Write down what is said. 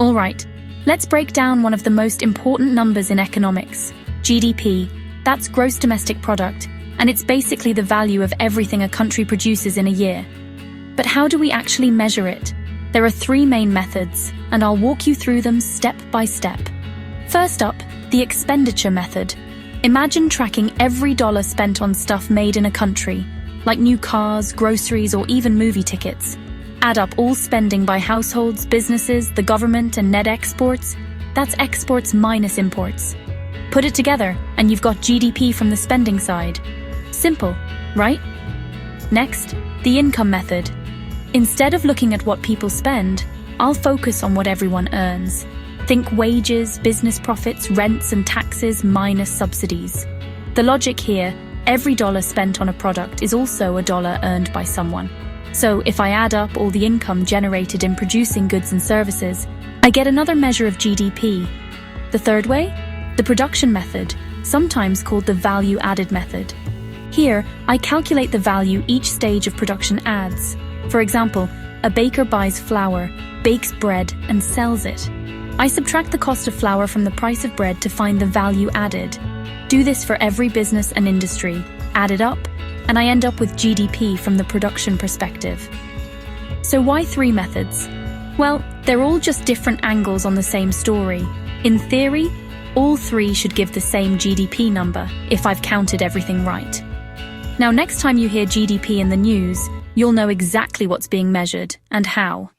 All right, let's break down one of the most important numbers in economics, GDP. That's gross domestic product, and it's basically the value of everything a country produces in a year. But how do we actually measure it? There are three main methods, and I'll walk you through them step by step. First up, the expenditure method. Imagine tracking every dollar spent on stuff made in a country, like new cars, groceries, or even movie tickets. Add up all spending by households, businesses, the government, and net exports. That's exports minus imports. Put it together, and you've got GDP from the spending side. Simple, right? Next, the income method. Instead of looking at what people spend, I'll focus on what everyone earns. Think wages, business profits, rents, and taxes minus subsidies. The logic here, every dollar spent on a product is also a dollar earned by someone. So if I add up all the income generated in producing goods and services, I get another measure of GDP. The third way? The production method, sometimes called the value-added method. Here, I calculate the value each stage of production adds. For example, a baker buys flour, bakes bread, and sells it. I subtract the cost of flour from the price of bread to find the value added. Do this for every business and industry, add it up, and I end up with GDP from the production perspective. So why three methods? Well, they're all just different angles on the same story. In theory, all three should give the same GDP number, if I've counted everything right. Now, next time you hear GDP in the news, you'll know exactly what's being measured and how.